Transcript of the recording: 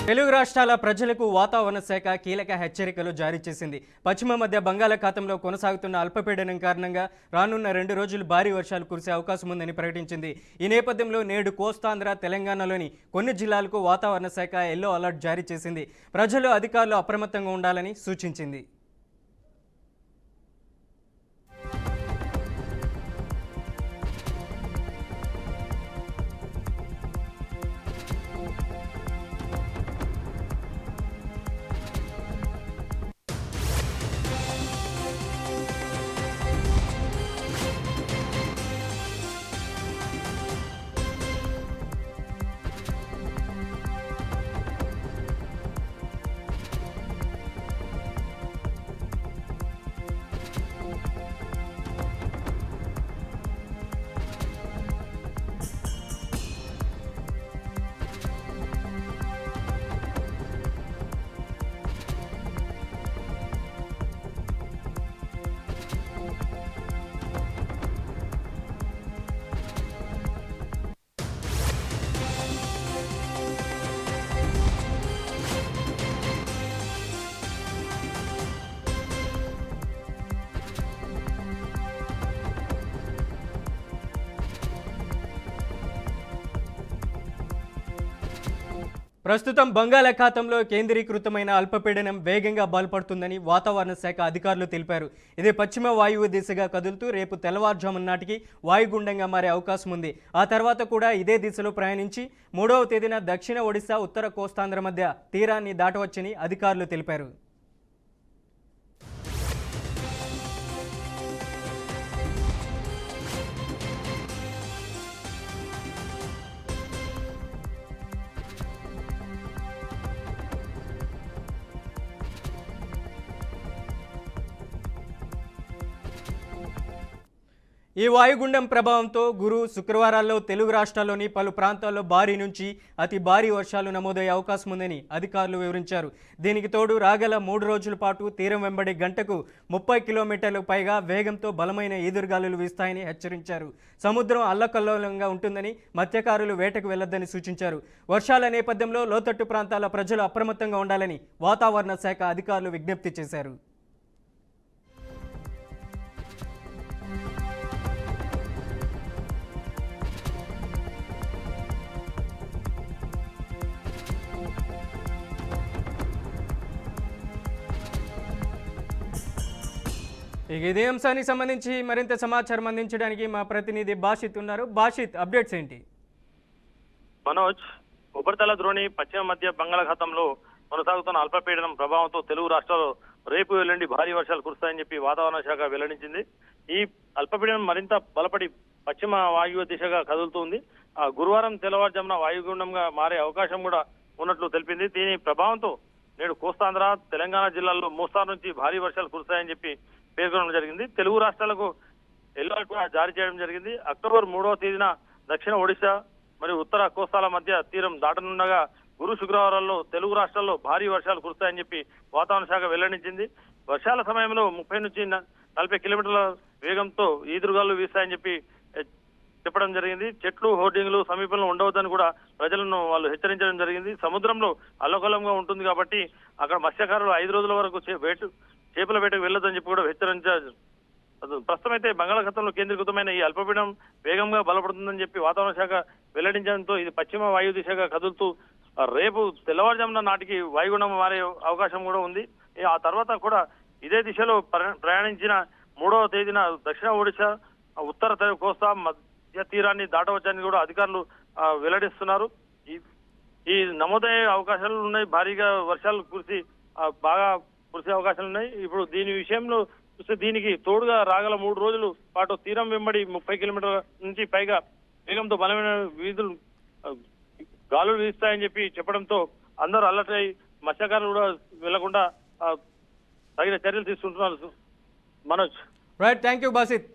తెలుగు రాష్ట్రాల ప్రజలకు వాతావరణ శాఖ కీలక హెచ్చరికలు జారీ చేసింది. పశ్చిమ మధ్య బంగాళాఖాతంలో కొనసాగుతున్న అల్పపీడనం కారణంగా రానున్న 2 రోజులు భారీ వర్షాలు కురిసే అవకాశం ఉందని ప్రకటించింది. ఈ నేపథ్యంలో నేడు కోస్తాంధ్ర, తెలంగాణలోని కొన్ని జిల్లాలకు వాతావరణ శాఖ ఎల్లో అలర్ట్ జారీ చేసింది. ప్రజలు, అధికారులు అప్రమత్తంగా ఉండాలని సూచించింది. ప్రస్తుతం బంగాళాఖాతంలో కేంద్రీకృతమైన అల్పపీడనం వేగంగా బలపడుతుందని వాతావరణ శాఖ అధికారులు తెలిపారు. ఇది పశ్చిమ వాయువ్య దిశగా కదులుతూ రేపు తెల్లవారుజామున నాటికి వాయుగుండంగా మారే అవకాశం ఉంది. ఆ తర్వాత కూడా ఇదే దిశలో ప్రయాణించి 3వ తేదీన దక్షిణ ఒడిశా, ఉత్తర కోస్తాంధ్ర మధ్య తీరాన్ని దాటవచ్చని అధికారులు తెలిపారు. ఈ వాయుగుండం ప్రభావంతో గురు, శుక్రవారాల్లో తెలుగు రాష్ట్రాల్లోని పలు ప్రాంతాల్లో భారీ నుంచి అతి భారీ వర్షాలు నమోదయ్యే అవకాశం ఉందని అధికారులు వివరించారు. దీనికి తోడు రాగల 3 రోజుల పాటు తీరం వెంబడి గంటకు 30 కిలోమీటర్లకు పైగా వేగంతో బలమైన ఈదురుగాలులు వీస్తాయని హెచ్చరించారు. సముద్రం అల్లకల్లోలంగా ఉంటుందని, మత్స్యకారులు వేటకు వెళ్లొద్దని సూచించారు. వర్షాల నేపథ్యంలో లోతట్టు ప్రాంతాల ప్రజలు అప్రమత్తంగా ఉండాలని వాతావరణ శాఖ అధికారులు విజ్ఞప్తి చేశారు. ఇక ఇదే అంశానికి సంబంధించి మరింత సమాచారం అందించడానికి మా ప్రతినిధి బాషిత్ ఉన్నారు. బాషిత్, అప్డేట్స్ ఏంటి? మనోజ్, ఉపరితల ద్రోణి పశ్చిమ మధ్య బంగాళాఖాతంలో కొనసాగుతున్న అల్పపీడనం ప్రభావంతో తెలుగు రాష్ట్రాల్లో రేపు ఎల్లుండి భారీ వర్షాలు కురుస్తాయని చెప్పి వాతావరణ శాఖ వెల్లడించింది. ఈ అల్పపీడనం మరింత బలపడి పశ్చిమ వాయువ్య దిశగా కదులుతుంది. గురువారం తెల్లవారుజామున వాయుగుండంగా మారే అవకాశం కూడా ఉన్నట్లు తెలిపింది. దీని ప్రభావంతో నేడు కోస్తాంధ్ర, తెలంగాణ జిల్లాల్లో మోస్తారు నుంచి భారీ వర్షాలు కురుస్తాయని చెప్పి పేర్కొనడం జరిగింది. తెలుగు రాష్ట్రాలకు ఎల్లో అలర్ట్ కూడా జారీ చేయడం జరిగింది. అక్టోబర్ 3వ తేదీన దక్షిణ ఒడిశా మరియు ఉత్తర కోస్తాల మధ్య తీరం దాటనుండగా గురు, శుక్రవారాల్లో తెలుగు రాష్ట్రాల్లో భారీ వర్షాలు కురుస్తాయని చెప్పి వాతావరణ శాఖ వెల్లడించింది. వర్షాల సమయంలో 30 నుంచి 40 కిలోమీటర్ల వేగంతో ఈదురుగాలు వీస్తాయని చెప్పి చెప్పడం జరిగింది. చెట్లు, హోర్డింగ్లు సమీపంలో ఉండవద్దని కూడా ప్రజలను వాళ్ళు హెచ్చరించడం జరిగింది. సముద్రంలో అల్లకల్లంగా ఉంటుంది కాబట్టి అక్కడ మత్స్యకారులు 5 రోజుల వరకు చేపల వేటకు వెళ్లొద్దని చెప్పి కూడా హెచ్చరించారు. ప్రస్తుతం అయితే బంగాళాఖాతంలో కేంద్రీకృతమైన ఈ అల్పపీడనం వేగంగా బలపడుతుందని చెప్పి వాతావరణ శాఖ వెల్లడించడంతో ఇది పశ్చిమ వాయు దిశగా కదులుతూ రేపు తెల్లవారుజామున నాటికి వాయుగుండం మారే అవకాశం కూడా ఉంది. ఆ తర్వాత కూడా ఇదే దిశలో ప్రయాణించిన 3వ తేదీన దక్షిణ ఒడిశా, ఉత్తర కోస్తా మధ్య తీరాన్ని దాటవచ్చని కూడా అధికారులు వెల్లడిస్తున్నారు. ఈ నమోదయ్యే అవకాశాలు ఉన్నాయి. భారీగా వర్షాలు బాగా కురిసే అవకాశాలు ఉన్నాయి. ఇప్పుడు దీని విషయంలో చూస్తే దీనికి తోడుగా రాగల 3 రోజుల పాటు తీరం వెంబడి 30 కిలోమీటర్ల నుంచి పైగా వేగంతో బలమైన గాలులు వీస్తాయని చెప్పి చెప్పడంతో అందరూ అలర్ట్ అయి మత్స్యకారులు కూడా వెళ్లకుండా తగిన చర్యలు తీసుకుంటున్నారు. Manoj, right, thank you Basit.